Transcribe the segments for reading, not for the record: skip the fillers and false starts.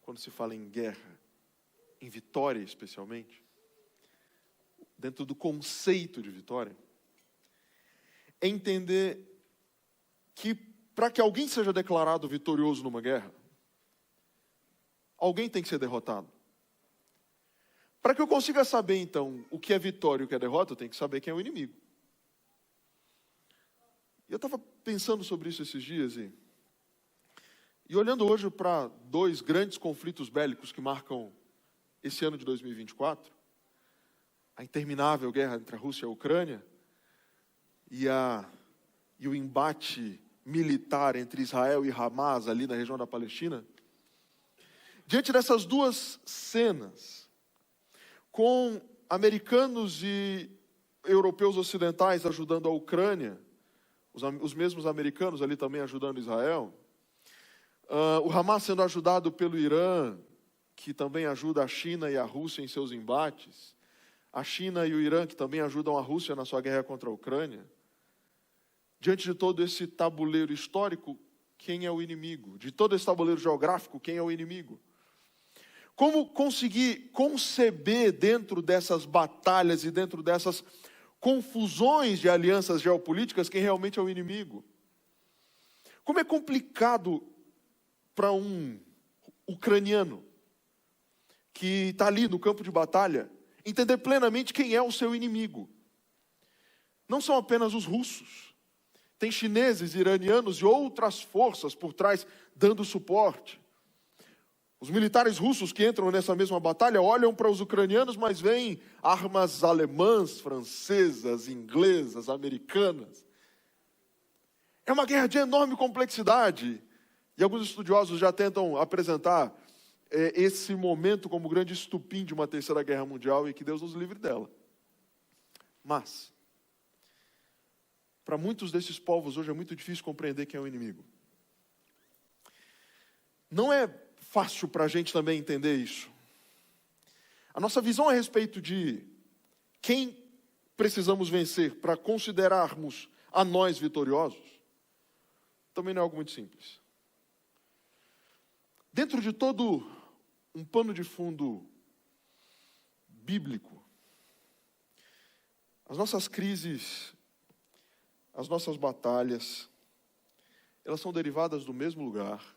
quando se fala em guerra, em vitória especialmente, dentro do conceito de vitória, é entender que para que alguém seja declarado vitorioso numa guerra, alguém tem que ser derrotado. Para que eu consiga saber, então, o que é vitória e o que é derrota, eu tenho que saber quem é o inimigo. E eu estava pensando sobre isso esses dias e olhando hoje para 2 grandes conflitos bélicos que marcam esse ano de 2024, a interminável guerra entre a Rússia e a Ucrânia e o embate militar entre Israel e Hamas ali na região da Palestina. Diante dessas 2 cenas, com americanos e europeus ocidentais ajudando a Ucrânia, os mesmos americanos ali também ajudando Israel, o Hamas sendo ajudado pelo Irã, que também ajuda a China e a Rússia em seus embates, a China e o Irã, que também ajudam a Rússia na sua guerra contra a Ucrânia. Diante de todo esse tabuleiro histórico, quem é o inimigo? De todo esse tabuleiro geográfico, quem é o inimigo? Como conseguir conceber dentro dessas batalhas e dentro dessas confusões de alianças geopolíticas quem realmente é o inimigo? Como é complicado para um ucraniano que está ali no campo de batalha entender plenamente quem é o seu inimigo. Não são apenas os russos. Tem chineses, iranianos e outras forças por trás dando suporte. Os militares russos que entram nessa mesma batalha olham para os ucranianos, mas veem armas alemãs, francesas, inglesas, americanas. É uma guerra de enorme complexidade. E alguns estudiosos já tentam apresentar esse momento como grande estupim de uma terceira guerra mundial e que Deus nos livre dela. Mas, para muitos desses povos hoje é muito difícil compreender quem é o inimigo. Não é fácil para a gente também entender isso. A nossa visão a respeito de quem precisamos vencer para considerarmos a nós vitoriosos, também não é algo muito simples. Dentro de todo um pano de fundo bíblico, as nossas crises, as nossas batalhas, elas são derivadas do mesmo lugar,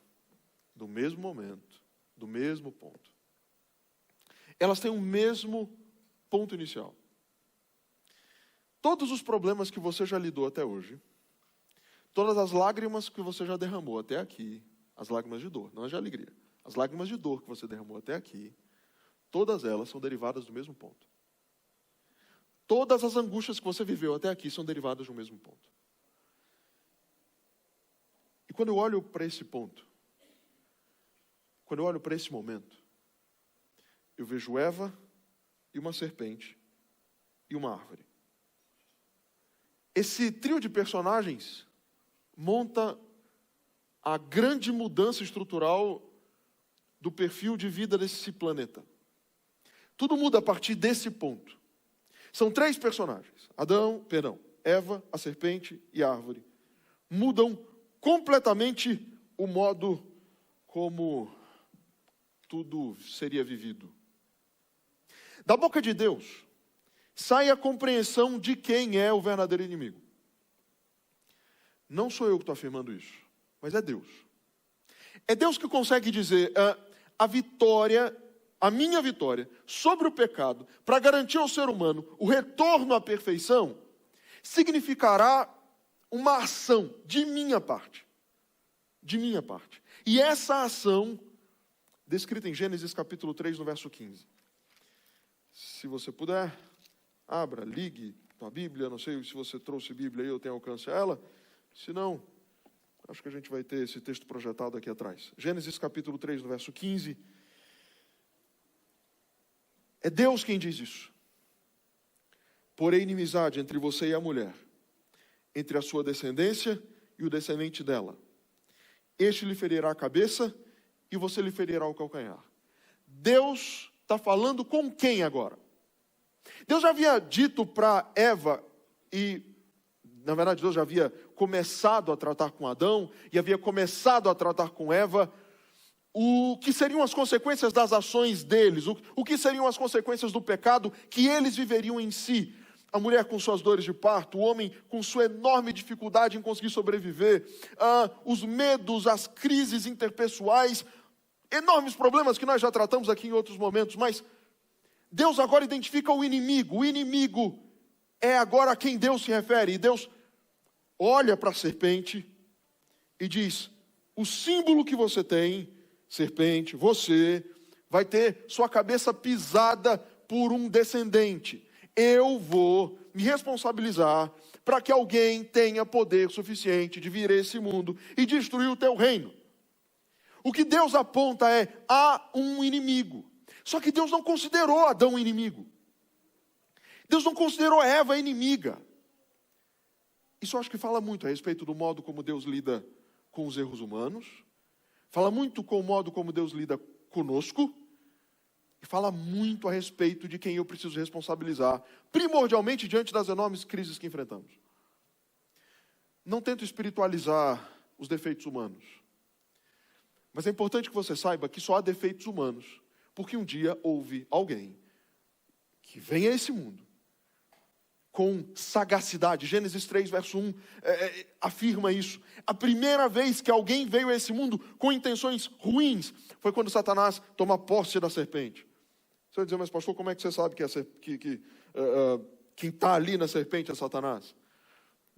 do mesmo momento, do mesmo ponto. Elas têm o mesmo ponto inicial. Todos os problemas que você já lidou até hoje, todas as lágrimas que você já derramou até aqui, as lágrimas de dor, não as de alegria, as lágrimas de dor que você derramou até aqui, todas elas são derivadas do mesmo ponto. Todas as angústias que você viveu até aqui são derivadas do mesmo ponto. E quando eu olho para esse ponto, quando eu olho para esse momento, eu vejo Eva e uma serpente e uma árvore. Esse trio de personagens monta a grande mudança estrutural do perfil de vida desse planeta. Tudo muda a partir desse ponto. São 3 personagens. Eva, a serpente e a árvore. Mudam completamente o modo como tudo seria vivido. Da boca de Deus sai a compreensão de quem é o verdadeiro inimigo. Não sou eu que estou afirmando isso, mas é Deus. É Deus que consegue dizer a vitória, a minha vitória sobre o pecado, para garantir ao ser humano o retorno à perfeição, significará uma ação de minha parte. De minha parte. E essa ação, descrita em Gênesis capítulo 3, no verso 15. Se você puder, abra, ligue a Bíblia, não sei se você trouxe Bíblia aí, eu tenho alcance a ela. Se não, acho que a gente vai ter esse texto projetado aqui atrás. Gênesis capítulo 3, no verso 15. É Deus quem diz isso. Porém, inimizade entre você e a mulher, entre a sua descendência e o descendente dela. Este lhe ferirá a cabeça e você lhe ferirá o calcanhar. Deus está falando com quem agora? Deus já havia dito para Eva e, na verdade, Deus já havia começado a tratar com Adão e havia começado a tratar com Eva o que seriam as consequências das ações deles, o que seriam as consequências do pecado que eles viveriam em si. A mulher com suas dores de parto, o homem com sua enorme dificuldade em conseguir sobreviver, os medos, as crises interpessoais, enormes problemas que nós já tratamos aqui em outros momentos, mas Deus agora identifica o inimigo é agora a quem Deus se refere, e Deus olha para a serpente e diz: o símbolo que você tem, serpente, você vai ter sua cabeça pisada por um descendente. Eu vou me responsabilizar para que alguém tenha poder suficiente de vir a esse mundo e destruir o teu reino. O que Deus aponta é: há um inimigo. Só que Deus não considerou Adão inimigo. Deus não considerou Eva inimiga. Isso eu acho que fala muito a respeito do modo como Deus lida com os erros humanos. Fala muito com o modo como Deus lida conosco. E fala muito a respeito de quem eu preciso responsabilizar, primordialmente diante das enormes crises que enfrentamos. Não tento espiritualizar os defeitos humanos. Mas é importante que você saiba que só há defeitos humanos porque um dia houve alguém que vem a esse mundo com sagacidade. Gênesis 3, verso 1, afirma isso. A primeira vez que alguém veio a esse mundo com intenções ruins foi quando Satanás toma posse da serpente. Você vai dizer: mas pastor, como é que você sabe que quem está ali na serpente é Satanás?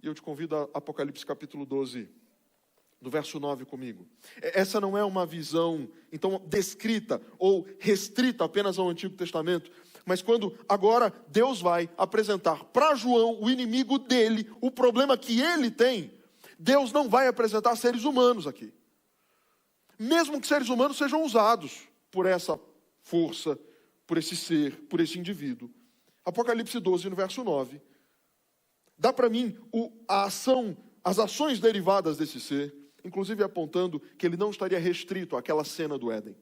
E eu te convido a Apocalipse capítulo 12, do verso 9 comigo. Essa não é uma visão, então, descrita ou restrita apenas ao Antigo Testamento, mas quando agora Deus vai apresentar para João o inimigo dele, o problema que ele tem, Deus não vai apresentar seres humanos aqui. Mesmo que seres humanos sejam usados por essa força, por esse ser, por esse indivíduo. Apocalipse 12, no verso 9, dá para mim a ação, as ações derivadas desse ser, inclusive apontando que ele não estaria restrito àquela cena do Éden.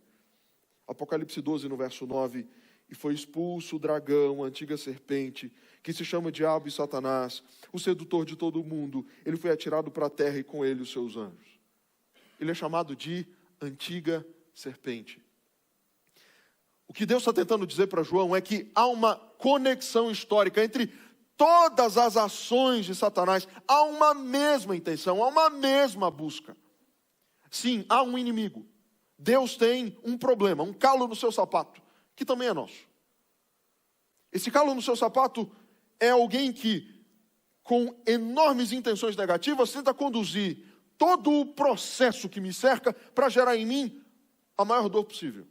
Apocalipse 12, no verso 9, e foi expulso o dragão, a antiga serpente, que se chama Diabo e Satanás, o sedutor de todo o mundo. Ele foi atirado para a terra e com ele os seus anjos. Ele é chamado de antiga serpente. O que Deus está tentando dizer para João é que há uma conexão histórica entre todas as ações de Satanás. Há uma mesma intenção, há uma mesma busca. Sim, há um inimigo. Deus tem um problema, um calo no seu sapato, que também é nosso. Esse calo no seu sapato é alguém que, com enormes intenções negativas, tenta conduzir todo o processo que me cerca para gerar em mim a maior dor possível.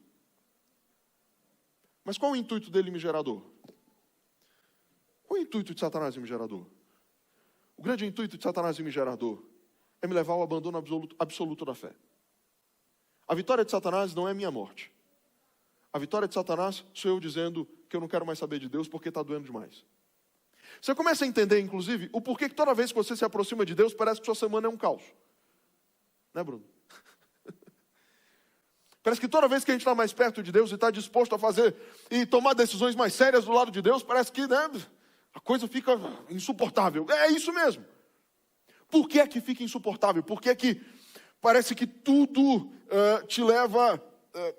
Mas qual o intuito dele me gerar dor? Qual o intuito de Satanás em me gerar dor? O grande intuito de Satanás em me gerar dor é me levar ao abandono absoluto da fé. A vitória de Satanás não é minha morte. A vitória de Satanás sou eu dizendo que eu não quero mais saber de Deus porque está doendo demais. Você começa a entender, inclusive, o porquê que toda vez que você se aproxima de Deus, parece que sua semana é um caos. Né, Bruno? Parece que toda vez que a gente está mais perto de Deus e está disposto a fazer e tomar decisões mais sérias do lado de Deus, parece que, né, a coisa fica insuportável. É isso mesmo. Por que é que fica insuportável? Por que é que parece que tudo te leva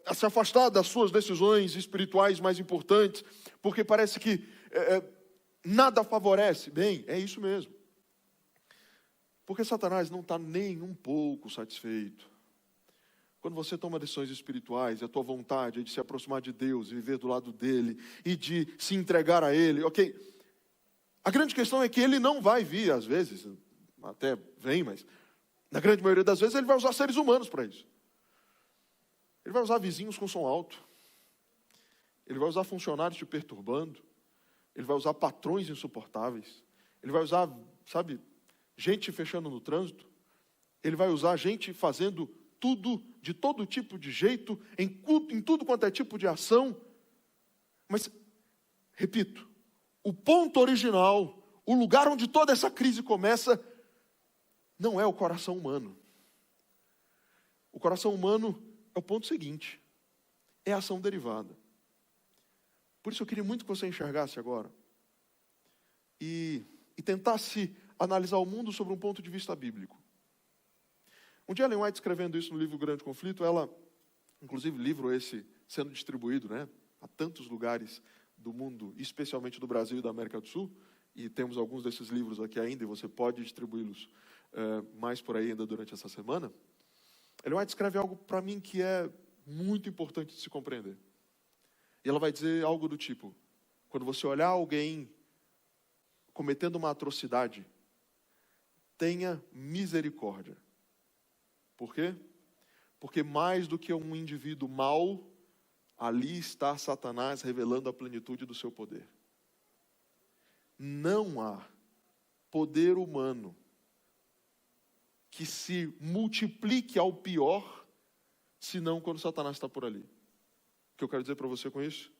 a se afastar das suas decisões espirituais mais importantes? Porque parece que nada favorece. Bem, é isso mesmo. Porque Satanás não está nem um pouco satisfeito. Quando você toma decisões espirituais, a tua vontade é de se aproximar de Deus, e viver do lado dele, e de se entregar a ele, ok? A grande questão é que ele não vai vir, às vezes, até vem, mas na grande maioria das vezes ele vai usar seres humanos para isso. Ele vai usar vizinhos com som alto, ele vai usar funcionários te perturbando, ele vai usar patrões insuportáveis, ele vai usar, gente fechando no trânsito, ele vai usar gente fazendo tudo, de todo tipo de jeito, em tudo quanto é tipo de ação. Mas, repito, o ponto original, o lugar onde toda essa crise começa, não é o coração humano. O coração humano é o ponto seguinte, é a ação derivada. Por isso eu queria muito que você enxergasse agora e tentasse analisar o mundo sobre um ponto de vista bíblico. Um dia Ellen White, escrevendo isso no livro Grande Conflito, ela Inclusive, livro esse sendo distribuído, né, a tantos lugares do mundo, especialmente do Brasil e da América do Sul, e temos alguns desses livros aqui ainda, e você pode distribuí-los mais por aí ainda durante essa semana. Ellen White escreve algo para mim que é muito importante de se compreender. E ela vai dizer algo do tipo: quando você olhar alguém cometendo uma atrocidade, tenha misericórdia. Por quê? Porque mais do que um indivíduo mau, ali está Satanás revelando a plenitude do seu poder. Não há poder humano que se multiplique ao pior, senão quando Satanás está por ali. O que eu quero dizer para você com isso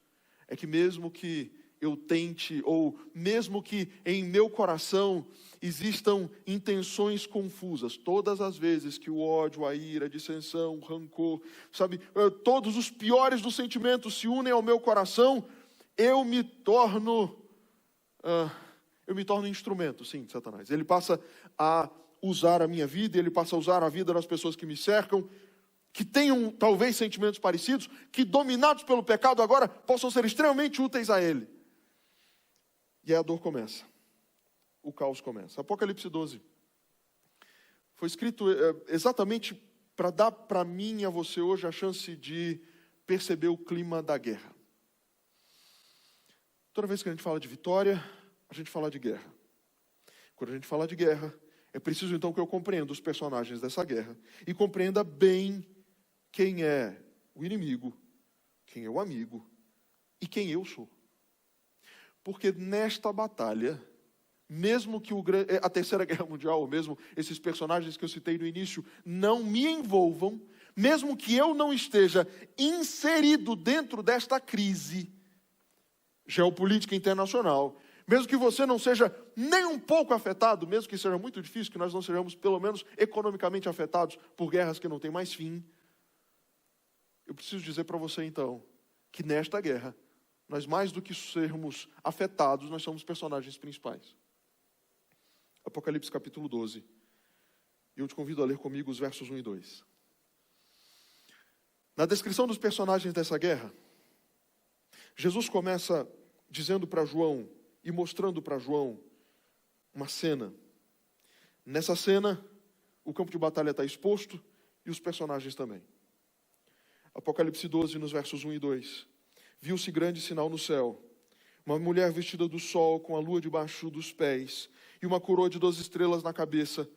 é que mesmo que eu tente, ou mesmo que em meu coração existam intenções confusas, todas as vezes que o ódio, a ira, a dissensão, o rancor, sabe, todos os piores dos sentimentos se unem ao meu coração, eu me torno instrumento, sim, de Satanás. Ele passa a usar a minha vida, ele passa a usar a vida das pessoas que me cercam, que tenham talvez sentimentos parecidos, que dominados pelo pecado agora possam ser extremamente úteis a ele. E aí a dor começa, o caos começa. Apocalipse 12 foi escrito exatamente para dar para mim e a você hoje a chance de perceber o clima da guerra. Toda vez que a gente fala de vitória, a gente fala de guerra. Quando a gente fala de guerra, é preciso então que eu compreenda os personagens dessa guerra e compreenda bem quem é o inimigo, quem é o amigo e quem eu sou. Porque nesta batalha, mesmo que a Terceira Guerra Mundial, ou mesmo esses personagens que eu citei no início, não me envolvam, mesmo que eu não esteja inserido dentro desta crise geopolítica internacional, mesmo que você não seja nem um pouco afetado, mesmo que seja muito difícil, que nós não sejamos pelo menos economicamente afetados por guerras que não têm mais fim, eu preciso dizer para você então, que nesta guerra, nós mais do que sermos afetados, nós somos personagens principais. Apocalipse capítulo 12. E eu te convido a ler comigo os versos 1 e 2. Na descrição dos personagens dessa guerra, Jesus começa dizendo para João e mostrando para João uma cena. Nessa cena, o campo de batalha está exposto e os personagens também. Apocalipse 12, nos versos 1 e 2. Viu-se grande sinal no céu, uma mulher vestida do sol, com a lua debaixo dos pés, e uma coroa de 12 estrelas na cabeça.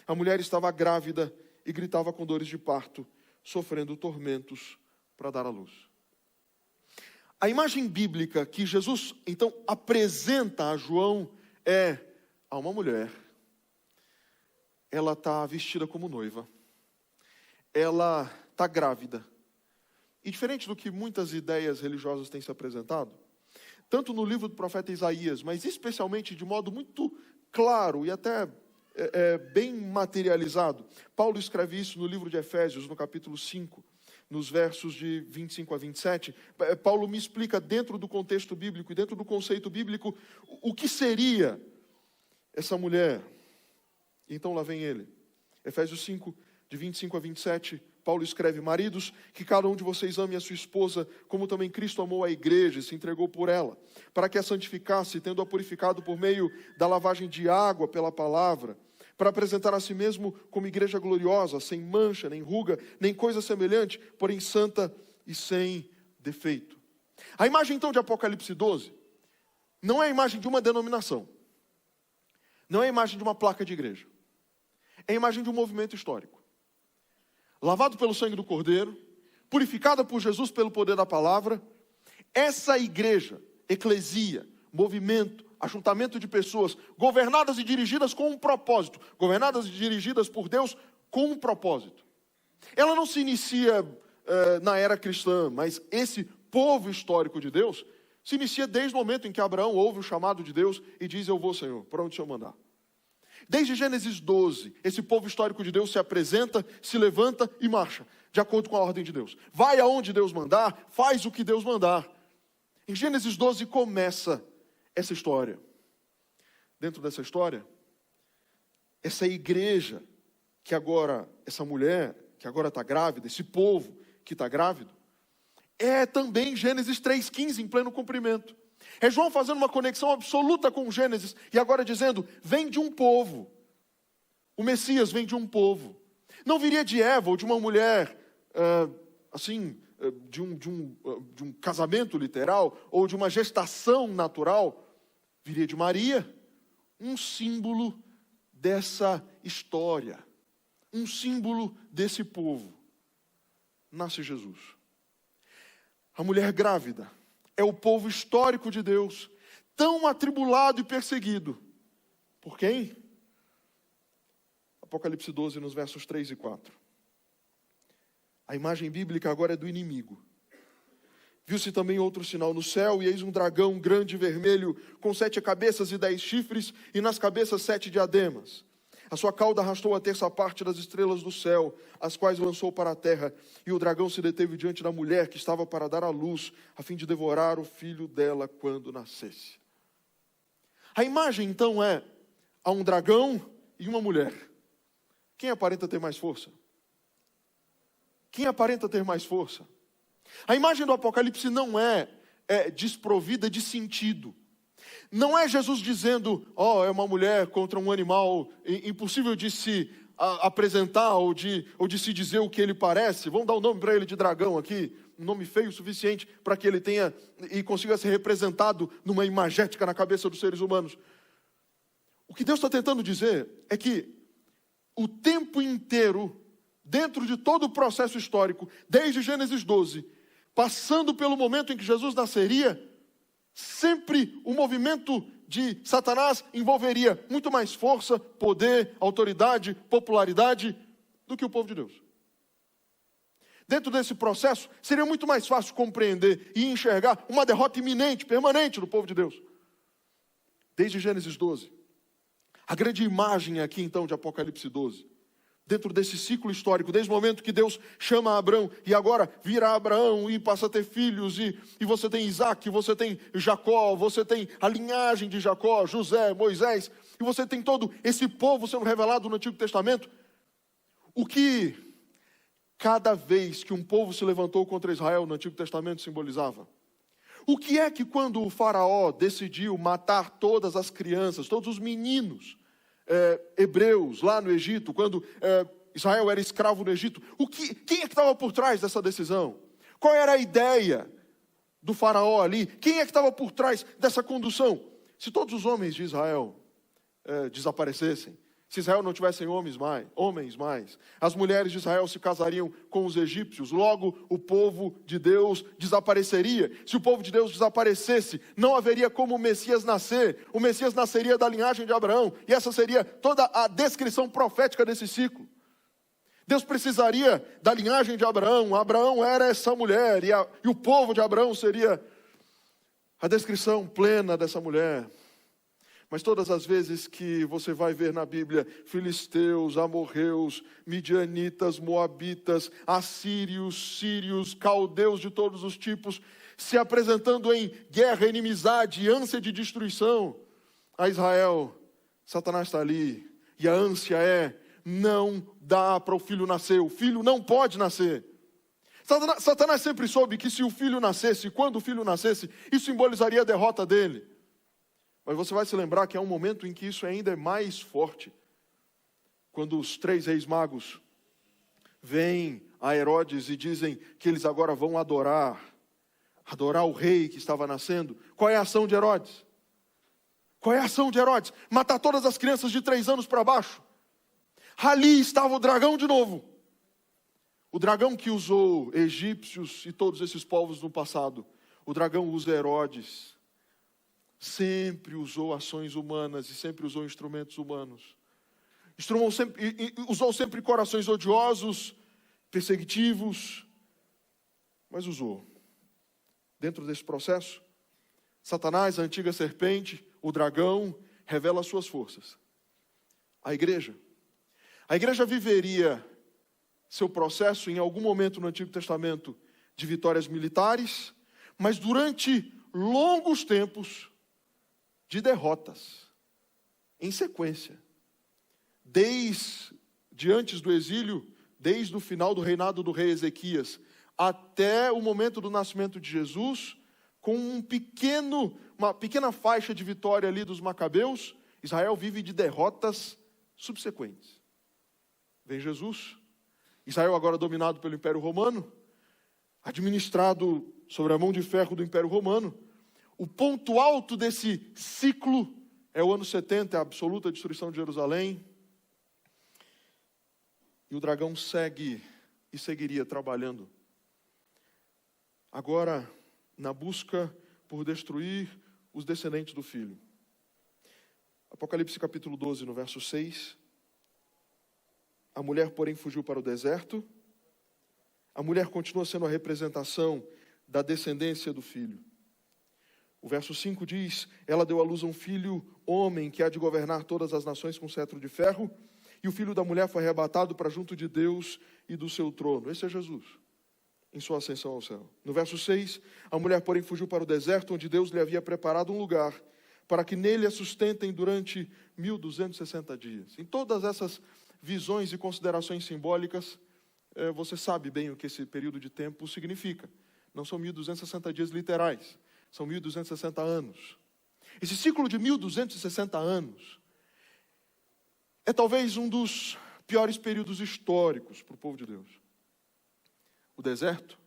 A mulher estava grávida e gritava com dores de parto, sofrendo tormentos para dar à luz. A imagem bíblica que Jesus, então, apresenta a João a uma mulher. Ela está vestida como noiva. Ela está grávida. E diferente do que muitas ideias religiosas têm se apresentado, tanto no livro do profeta Isaías, mas especialmente de modo muito claro e até bem materializado, Paulo escreve isso no livro de Efésios, no capítulo 5, nos versos de 25 a 27, Paulo me explica dentro do contexto bíblico e dentro do conceito bíblico o que seria essa mulher. Então lá vem ele. Efésios 5, de 25 a 27, Paulo escreve: maridos, que cada um de vocês ame a sua esposa, como também Cristo amou a igreja e se entregou por ela, para que a santificasse, tendo-a purificado por meio da lavagem de água pela palavra, para apresentar a si mesmo como igreja gloriosa, sem mancha, nem ruga, nem coisa semelhante, porém santa e sem defeito. A imagem então de Apocalipse 12 não é a imagem de uma denominação, não é a imagem de uma placa de igreja, é a imagem de um movimento histórico. Lavado pelo sangue do Cordeiro, purificada por Jesus pelo poder da palavra, essa igreja, eclesia, movimento, ajuntamento de pessoas, governadas e dirigidas com um propósito, governadas e dirigidas por Deus com um propósito. Ela não se inicia na era cristã, mas esse povo histórico de Deus se inicia desde o momento em que Abraão ouve o chamado de Deus e diz: eu vou, Senhor, para onde o Senhor mandar. Desde Gênesis 12, esse povo histórico de Deus se apresenta, se levanta e marcha, de acordo com a ordem de Deus. Vai aonde Deus mandar, faz o que Deus mandar. Em Gênesis 12 começa essa história. Dentro dessa história, essa igreja, que agora, essa mulher, que agora está grávida, esse povo, que está grávido, é também Gênesis 3,15 em pleno cumprimento. É João fazendo uma conexão absoluta com Gênesis, e agora dizendo, vem de um povo. O Messias vem de um povo. Não viria de Eva ou de uma mulher, de um casamento literal, ou de uma gestação natural. Viria de Maria, um símbolo dessa história, um símbolo desse povo. Nasce Jesus. A mulher grávida é o povo histórico de Deus, tão atribulado e perseguido. Por quem? Apocalipse 12, nos versos 3 e 4. A imagem bíblica agora é do inimigo. Viu-se também outro sinal no céu, e eis um dragão grande e vermelho, com 7 cabeças e 10 chifres, e nas cabeças 7 diademas. A sua cauda arrastou a terça parte das estrelas do céu, as quais lançou para a terra, e o dragão se deteve diante da mulher que estava para dar à luz, a fim de devorar o filho dela quando nascesse. A imagem então é a um dragão e uma mulher. Quem aparenta ter mais força? Quem aparenta ter mais força? A imagem do Apocalipse não é desprovida de sentido. Não é Jesus dizendo, é uma mulher contra um animal impossível de se apresentar ou de se dizer o que ele parece. Vamos dar o nome para ele de dragão aqui, um nome feio o suficiente para que ele tenha e consiga ser representado numa imagética na cabeça dos seres humanos. O que Deus está tentando dizer é que o tempo inteiro, dentro de todo o processo histórico, desde Gênesis 12, passando pelo momento em que Jesus nasceria, sempre o movimento de Satanás envolveria muito mais força, poder, autoridade, popularidade do que o povo de Deus. Dentro desse processo, seria muito mais fácil compreender e enxergar uma derrota iminente, permanente do povo de Deus. Desde Gênesis 12. A grande imagem aqui então de Apocalipse 12. Dentro desse ciclo histórico, desde o momento que Deus chama Abraão, e agora vira Abraão e passa a ter filhos, e você tem Isaac, você tem Jacó, você tem a linhagem de Jacó, José, Moisés, e você tem todo esse povo sendo revelado no Antigo Testamento. O que cada vez que um povo se levantou contra Israel no Antigo Testamento simbolizava? O que é que quando o faraó decidiu matar todas as crianças, todos os meninos hebreus lá no Egito, quando Israel era escravo no Egito, quem é que estava por trás dessa decisão? Qual era a ideia do faraó ali? Quem é que estava por trás dessa condução? Se todos os homens de Israel desaparecessem, se Israel não tivesse homens mais, as mulheres de Israel se casariam com os egípcios, logo o povo de Deus desapareceria. Se o povo de Deus desaparecesse, não haveria como o Messias nascer. O Messias nasceria da linhagem de Abraão, e essa seria toda a descrição profética desse ciclo. Deus precisaria da linhagem de Abraão. Abraão era essa mulher, e o povo de Abraão seria a descrição plena dessa mulher. Mas todas as vezes que você vai ver na Bíblia filisteus, amorreus, midianitas, moabitas, assírios, sírios, caldeus de todos os tipos, se apresentando em guerra, inimizade, ânsia de destruição a Israel, Satanás está ali, e a ânsia não dá para o filho nascer, o filho não pode nascer. Satanás sempre soube que se o filho nascesse, quando o filho nascesse, isso simbolizaria a derrota dele. Mas você vai se lembrar que há um momento em que isso ainda é mais forte. Quando os 3 reis magos vêm a Herodes e dizem que eles agora vão adorar o rei que estava nascendo. Qual é a ação de Herodes? Qual é a ação de Herodes? Matar todas as crianças de 3 anos para baixo. Ali estava o dragão de novo. O dragão que usou egípcios e todos esses povos no passado. O dragão usa Herodes. Sempre usou ações humanas e sempre usou instrumentos humanos. Usou sempre corações odiosos, perseguitivos, mas usou. Dentro desse processo, Satanás, a antiga serpente, o dragão, revela as suas forças. A igreja viveria seu processo em algum momento no Antigo Testamento de vitórias militares, mas durante longos tempos de derrotas, em sequência. Desde antes do exílio, desde o final do reinado do rei Ezequias, até o momento do nascimento de Jesus, com uma pequena faixa de vitória ali dos macabeus. Israel vive de derrotas subsequentes. Vem Jesus, Israel agora dominado pelo Império Romano, administrado sobre a mão de ferro do Império Romano. O ponto alto desse ciclo é o ano 70, a absoluta destruição de Jerusalém. E o dragão segue e seguiria trabalhando, agora na busca por destruir os descendentes do filho. Apocalipse capítulo 12, no verso 6. A mulher, porém, fugiu para o deserto. A mulher continua sendo a representação da descendência do filho. O verso 5 diz: ela deu à luz a um filho homem que há de governar todas as nações com cetro de ferro, e o filho da mulher foi arrebatado para junto de Deus e do seu trono. Esse é Jesus, em sua ascensão ao céu. No verso 6, a mulher, porém, fugiu para o deserto, onde Deus lhe havia preparado um lugar, para que nele a sustentem durante 1260 dias. Em todas essas visões e considerações simbólicas, você sabe bem o que esse período de tempo significa. Não são 1260 dias literais, são 1260 anos. Esse ciclo de 1260 anos é talvez um dos piores períodos históricos para o povo de Deus. O deserto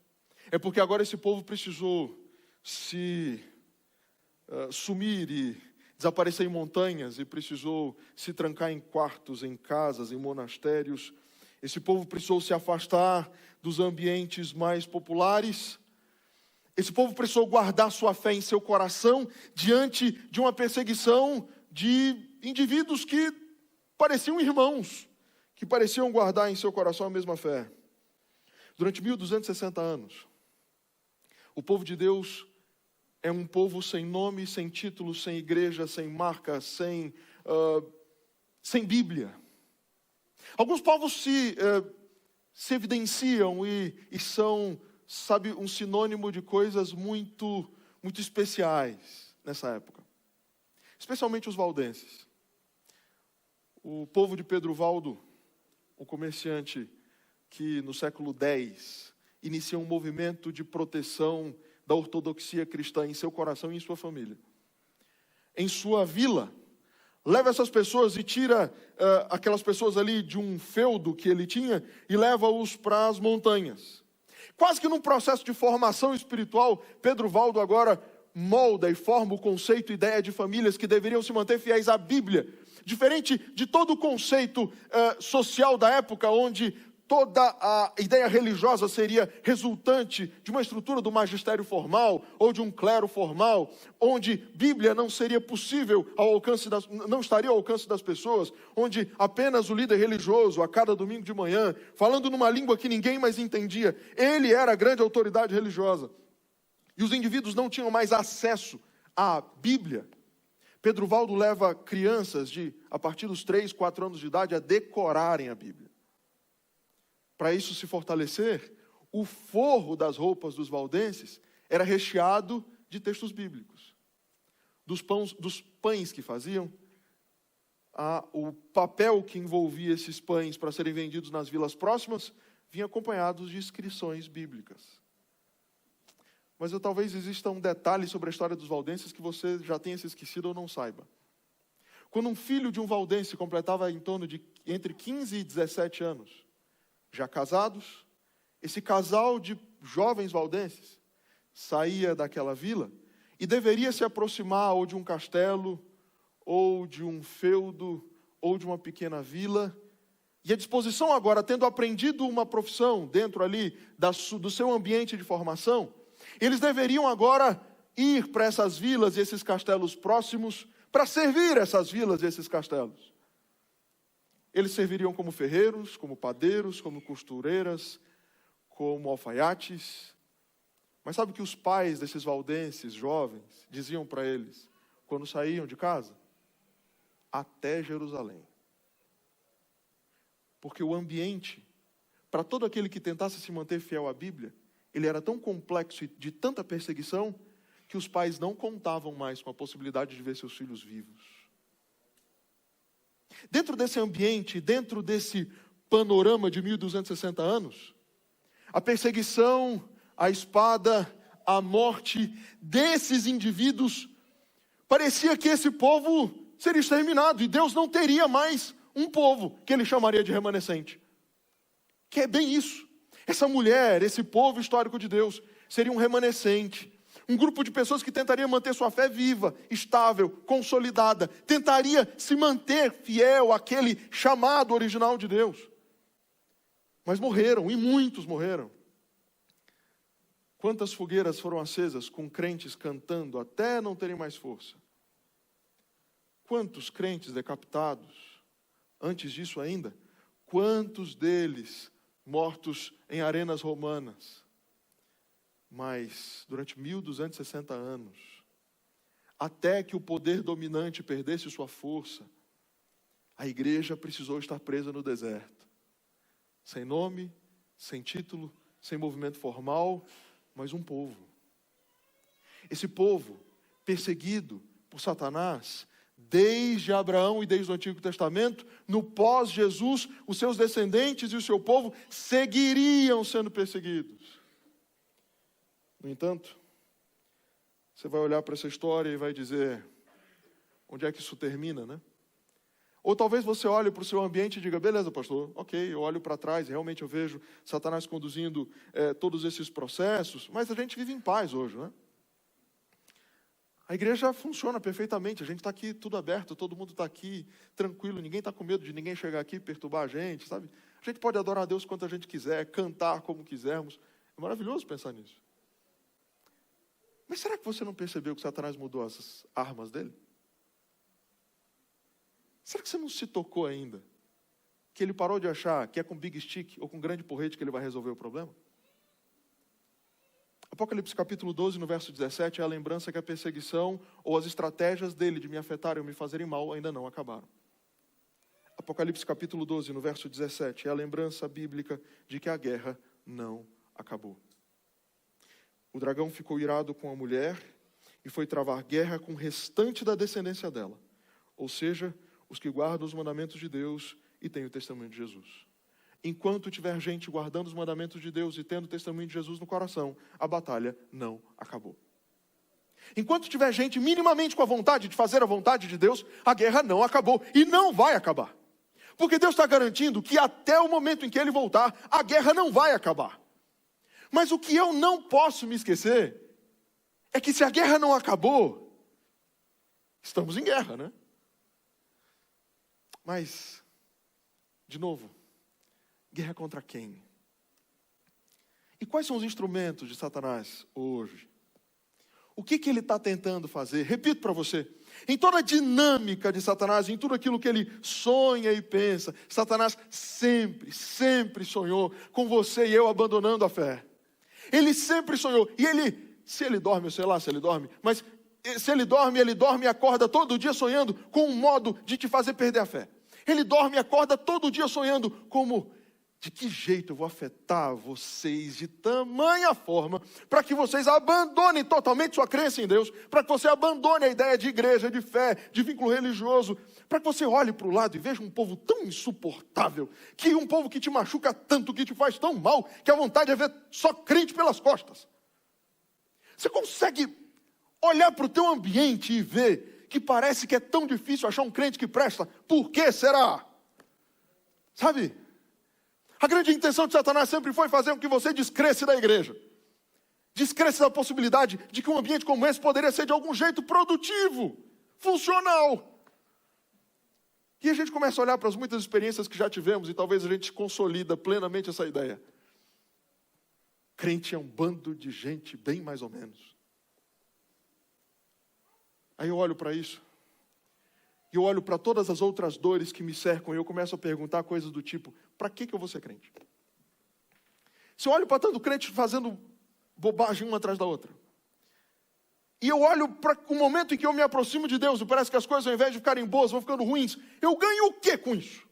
é porque agora esse povo precisou se sumir e desaparecer em montanhas, e precisou se trancar em quartos, em casas, em monastérios. Esse povo precisou se afastar dos ambientes mais populares. Esse povo precisou guardar sua fé em seu coração diante de uma perseguição de indivíduos que pareciam irmãos, que pareciam guardar em seu coração a mesma fé. Durante 1260 anos, o povo de Deus é um povo sem nome, sem título, sem igreja, sem marca, sem Bíblia. Alguns povos se evidenciam e são, sabe, um sinônimo de coisas muito, muito especiais nessa época. Especialmente os valdenses. O povo de Pedro Valdo, um comerciante que no século X inicia um movimento de proteção da ortodoxia cristã em seu coração e em sua família. Em sua vila, leva essas pessoas e tira aquelas pessoas ali de um feudo que ele tinha e leva-os para as montanhas. Quase que num processo de formação espiritual, Pedro Valdo agora molda e forma o conceito e ideia de famílias que deveriam se manter fiéis à Bíblia. Diferente de todo o conceito social da época, onde toda a ideia religiosa seria resultante de uma estrutura do magistério formal ou de um clero formal, onde Bíblia não seria possível não estaria ao alcance das pessoas, onde apenas o líder religioso, a cada domingo de manhã, falando numa língua que ninguém mais entendia, ele era a grande autoridade religiosa. E os indivíduos não tinham mais acesso à Bíblia. Pedro Valdo leva crianças a partir dos 3, 4 anos de idade a decorarem a Bíblia. Para isso se fortalecer, o forro das roupas dos valdenses era recheado de textos bíblicos. Dos pães que faziam, o papel que envolvia esses pães para serem vendidos nas vilas próximas, vinha acompanhados de inscrições bíblicas. Mas talvez exista um detalhe sobre a história dos valdenses que você já tenha se esquecido ou não saiba. Quando um filho de um valdense completava em torno de entre 15 e 17 anos, já casados, esse casal de jovens valdenses saía daquela vila e deveria se aproximar ou de um castelo, ou de um feudo, ou de uma pequena vila. E a disposição agora, tendo aprendido uma profissão dentro ali do seu ambiente de formação, eles deveriam agora ir para essas vilas e esses castelos próximos para servir essas vilas e esses castelos. Eles serviriam como ferreiros, como padeiros, como costureiras, como alfaiates. Mas sabe o que os pais desses valdenses jovens diziam para eles quando saíam de casa? Até Jerusalém. Porque o ambiente, para todo aquele que tentasse se manter fiel à Bíblia, ele era tão complexo e de tanta perseguição que os pais não contavam mais com a possibilidade de ver seus filhos vivos. Dentro desse ambiente, dentro desse panorama de 1260 anos, a perseguição, a espada, a morte desses indivíduos, parecia que esse povo seria exterminado e Deus não teria mais um povo que ele chamaria de remanescente. Que é bem isso. Essa mulher, esse povo histórico de Deus, seria um remanescente. Um grupo de pessoas que tentaria manter sua fé viva, estável, consolidada. Tentaria se manter fiel àquele chamado original de Deus. Mas morreram, e muitos morreram. Quantas fogueiras foram acesas com crentes cantando até não terem mais força? Quantos crentes decapitados? Antes disso ainda, quantos deles mortos em arenas romanas? Mas durante 1260 anos, até que o poder dominante perdesse sua força, a igreja precisou estar presa no deserto. Sem nome, sem título, sem movimento formal, mas um povo. Esse povo, perseguido por Satanás, desde Abraão e desde o Antigo Testamento, no pós-Jesus, os seus descendentes e o seu povo seguiriam sendo perseguidos. No entanto, você vai olhar para essa história e vai dizer, onde é que isso termina, né? Ou talvez você olhe para o seu ambiente e diga, beleza, pastor, ok, eu olho para trás e realmente eu vejo Satanás conduzindo todos esses processos, mas a gente vive em paz hoje, né? A igreja funciona perfeitamente, a gente está aqui tudo aberto, todo mundo está aqui tranquilo, ninguém está com medo de ninguém chegar aqui e perturbar a gente, sabe? A gente pode adorar a Deus quanto a gente quiser, cantar como quisermos, é maravilhoso pensar nisso. Mas será que você não percebeu que Satanás mudou as armas dele? Será que você não se tocou ainda? Que ele parou de achar que é com big stick ou com grande porrete que ele vai resolver o problema? Apocalipse capítulo 12, no verso 17, é a lembrança que a perseguição ou as estratégias dele de me afetarem ou me fazerem mal ainda não acabaram. Apocalipse capítulo 12, no verso 17, é a lembrança bíblica de que a guerra não acabou. O dragão ficou irado com a mulher e foi travar guerra com o restante da descendência dela, ou seja, os que guardam os mandamentos de Deus e têm o testemunho de Jesus. Enquanto tiver gente guardando os mandamentos de Deus e tendo o testemunho de Jesus no coração, a batalha não acabou. Enquanto tiver gente minimamente com a vontade de fazer a vontade de Deus, a guerra não acabou e não vai acabar. Porque Deus está garantindo que até o momento em que Ele voltar, a guerra não vai acabar. Mas o que eu não posso me esquecer é que se a guerra não acabou, estamos em guerra, né? Mas, de novo, guerra contra quem? E quais são os instrumentos de Satanás hoje? O que ele está tentando fazer? Repito para você, em toda a dinâmica de Satanás, em tudo aquilo que ele sonha e pensa, Satanás sempre sonhou com você e eu abandonando a fé. Ele sempre sonhou, e ele, se ele dorme, eu sei lá se ele dorme, mas se ele dorme e acorda todo dia sonhando com um modo de te fazer perder a fé. Ele dorme e acorda todo dia sonhando como, de que jeito eu vou afetar vocês de tamanha forma para que vocês abandonem totalmente sua crença em Deus, para que você abandone a ideia de igreja, de fé, de vínculo religioso, para que você olhe para o lado e veja um povo tão insuportável, que um povo que te machuca tanto, que te faz tão mal, que a vontade é ver só crente pelas costas. Você consegue olhar para o teu ambiente e ver que parece que é tão difícil achar um crente que presta? Por que será? Sabe? A grande intenção de Satanás sempre foi fazer com que você descresse da igreja. Descresse da possibilidade de que um ambiente como esse poderia ser de algum jeito produtivo, funcional. E a gente começa a olhar para as muitas experiências que já tivemos e talvez a gente consolida plenamente essa ideia. Crente é um bando de gente bem mais ou menos. Aí eu olho para isso, e eu olho para todas as outras dores que me cercam, e eu começo a perguntar coisas do tipo, para que eu vou ser crente? Se eu olho para tanto crente fazendo bobagem uma atrás da outra, e eu olho para o momento em que eu me aproximo de Deus, e parece que as coisas, ao invés de ficarem boas, vão ficando ruins, eu ganho o quê com isso?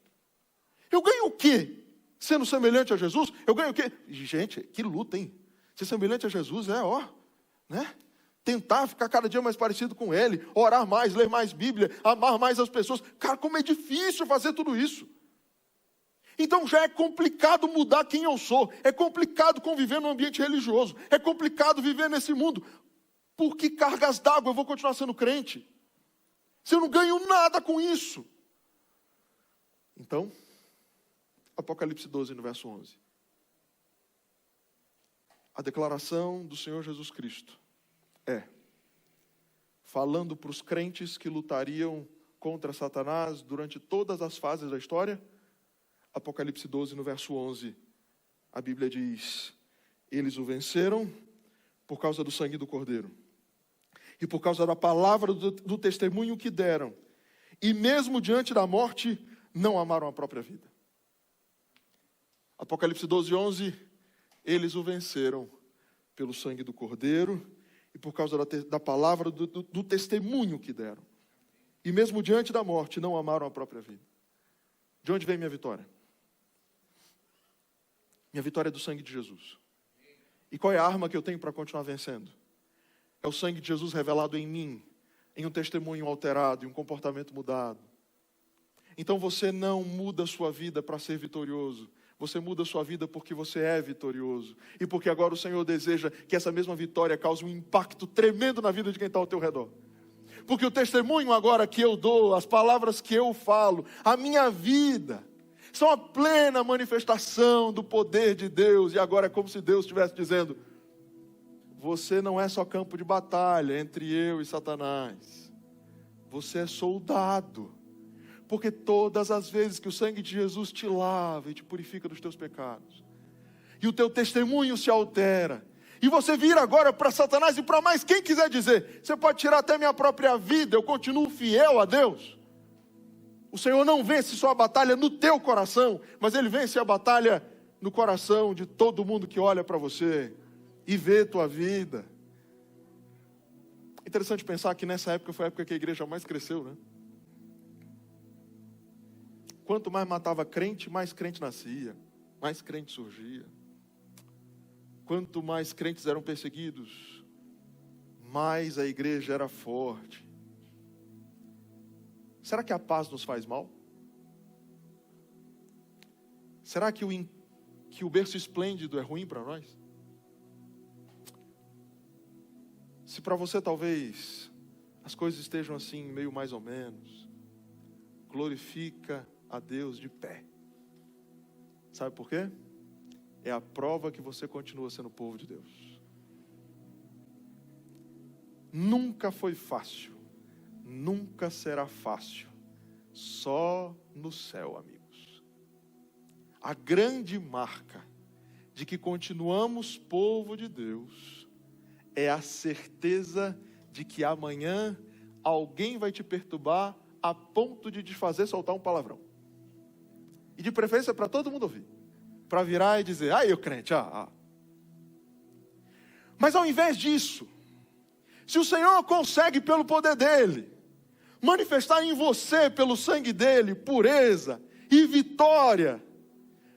Eu ganho o quê? Sendo semelhante a Jesus, eu ganho o quê? Gente, que luta, hein? Ser semelhante a Jesus né? Tentar ficar cada dia mais parecido com Ele, orar mais, ler mais Bíblia, amar mais as pessoas. Cara, como é difícil fazer tudo isso. Então já é complicado mudar quem eu sou. É complicado conviver num ambiente religioso. É complicado viver nesse mundo. Por que cargas d'água eu vou continuar sendo crente? Se eu não ganho nada com isso. Então, Apocalipse 12, no verso 11. A declaração do Senhor Jesus Cristo é, falando para os crentes que lutariam contra Satanás durante todas as fases da história, Apocalipse 12, no verso 11, a Bíblia diz, eles o venceram por causa do sangue do Cordeiro, e por causa da palavra do testemunho que deram, e mesmo diante da morte, não amaram a própria vida. Apocalipse 12, 11, eles o venceram pelo sangue do Cordeiro, e por causa da palavra do testemunho que deram. E mesmo diante da morte, não amaram a própria vida. De onde vem minha vitória? Minha vitória é do sangue de Jesus. E qual é a arma que eu tenho para continuar vencendo? É o sangue de Jesus revelado em mim, em um testemunho alterado, em um comportamento mudado. Então você não muda a sua vida para ser vitorioso. Você muda a sua vida porque você é vitorioso. E porque agora o Senhor deseja que essa mesma vitória cause um impacto tremendo na vida de quem está ao teu redor. Porque o testemunho agora que eu dou, as palavras que eu falo, a minha vida, são a plena manifestação do poder de Deus. E agora é como se Deus estivesse dizendo, você não é só campo de batalha entre eu e Satanás. Você é soldado. Porque todas as vezes que o sangue de Jesus te lava e te purifica dos teus pecados, e o teu testemunho se altera, e você vira agora para Satanás e para mais quem quiser dizer, você pode tirar até minha própria vida, eu continuo fiel a Deus. O Senhor não vence só a batalha no teu coração, mas Ele vence a batalha no coração de todo mundo que olha para você e vê tua vida. Interessante pensar que nessa época foi a época que a igreja mais cresceu, né? Quanto mais matava crente, mais crente nascia, mais crente surgia. Quanto mais crentes eram perseguidos, mais a igreja era forte. Será que a paz nos faz mal? Será que o berço esplêndido é ruim para nós? Se para você talvez as coisas estejam assim, meio mais ou menos, glorifica a Deus de pé. Sabe por quê? É a prova que você continua sendo povo de Deus. Nunca foi fácil, nunca será fácil, só no céu, amigos. A grande marca de que continuamos povo de Deus é a certeza de que amanhã alguém vai te perturbar a ponto de te fazer soltar um palavrão. E de preferência para todo mundo ouvir. Para virar e dizer, aí o crente, Mas ao invés disso, se o Senhor consegue pelo poder dEle, manifestar em você pelo sangue dEle, pureza e vitória,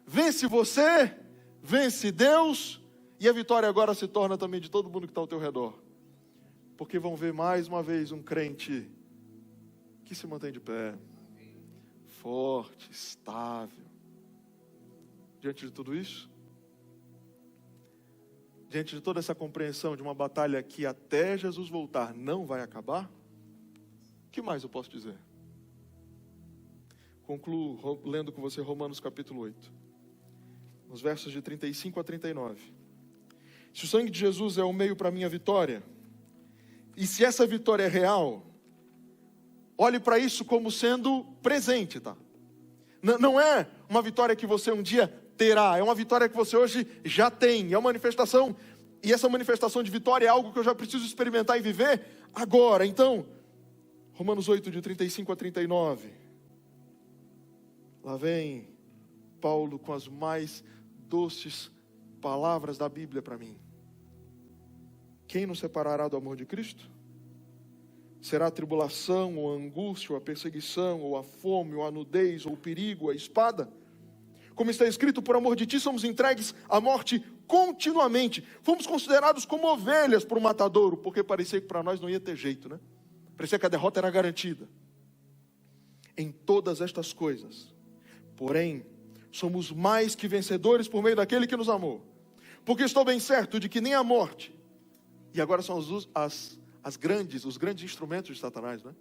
vence você, vence Deus, e a vitória agora se torna também de todo mundo que está ao teu redor. Porque vão ver mais uma vez um crente que se mantém de pé, forte, estável. Diante de tudo isso, diante de toda essa compreensão de uma batalha que até Jesus voltar não vai acabar, o que mais eu posso dizer? Concluo lendo com você Romanos capítulo 8, nos versos de 35 a 39. Se o sangue de Jesus é o meio para a minha vitória, e se essa vitória é real, olhe para isso como sendo presente, tá? Não é uma vitória que você um dia terá, é uma vitória que você hoje já tem, é uma manifestação, e essa manifestação de vitória é algo que eu já preciso experimentar e viver agora. Então, Romanos 8, de 35 a 39, lá vem Paulo com as mais doces palavras da Bíblia para mim. Quem nos separará do amor de Cristo? Será a tribulação, ou a angústia, ou a perseguição, ou a fome, ou a nudez, ou o perigo, ou a espada? Como está escrito, por amor de ti somos entregues à morte continuamente. Fomos considerados como ovelhas por um matadouro, porque parecia que para nós não ia ter jeito, né? Parecia que a derrota era garantida. Em todas estas coisas, porém, somos mais que vencedores por meio daquele que nos amou. Porque estou bem certo de que nem a morte, e agora são os grandes instrumentos de Satanás, né?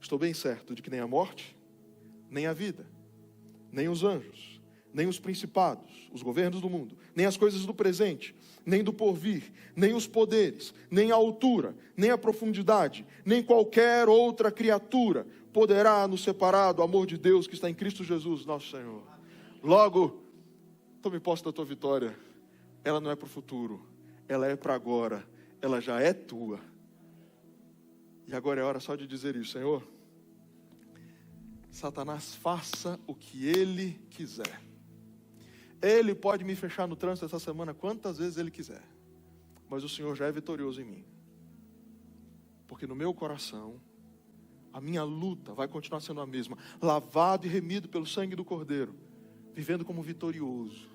Estou bem certo de que nem a morte, nem a vida, nem os anjos, nem os principados, os governos do mundo, nem as coisas do presente, nem do porvir, nem os poderes, nem a altura, nem a profundidade, nem qualquer outra criatura poderá nos separar do amor de Deus que está em Cristo Jesus, nosso Senhor. Logo, tome posse da tua vitória. Ela não é para o futuro, ela é para agora, ela já é tua. E agora é hora só de dizer isso: Senhor, Satanás faça o que ele quiser. Ele pode me fechar no trânsito essa semana quantas vezes ele quiser, mas o Senhor já é vitorioso em mim. Porque no meu coração, a minha luta vai continuar sendo a mesma, lavado e remido pelo sangue do Cordeiro, vivendo como vitorioso,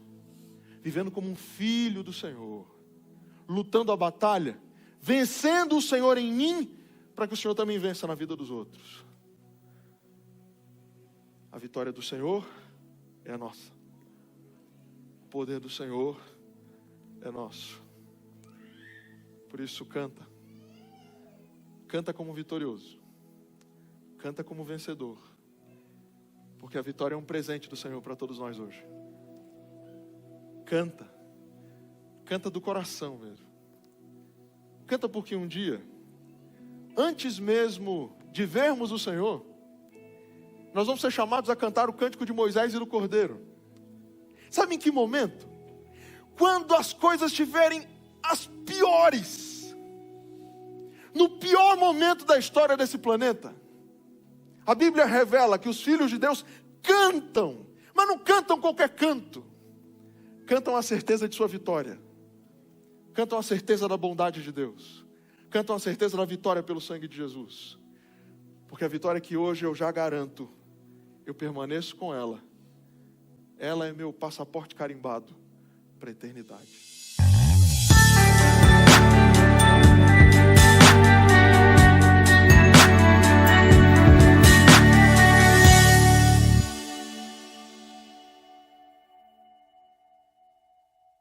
vivendo como um filho do Senhor, lutando a batalha, vencendo o Senhor em mim, para que o Senhor também vença na vida dos outros. A vitória do Senhor é a nossa. O poder do Senhor é nosso. Por isso canta. Canta como vitorioso. Canta como vencedor. Porque a vitória é um presente do Senhor para todos nós hoje. Canta. Canta do coração mesmo. Canta porque um dia, antes mesmo de vermos o Senhor, nós vamos ser chamados a cantar o cântico de Moisés e do Cordeiro. Sabe em que momento? Quando as coisas estiverem as piores. No pior momento da história desse planeta. A Bíblia revela que os filhos de Deus cantam, mas não cantam qualquer canto. Cantam a certeza de sua vitória. Cantam a certeza da bondade de Deus. Cantam a certeza da vitória pelo sangue de Jesus. Porque a vitória que hoje eu já garanto, eu permaneço com ela. Ela é meu passaporte carimbado para a eternidade.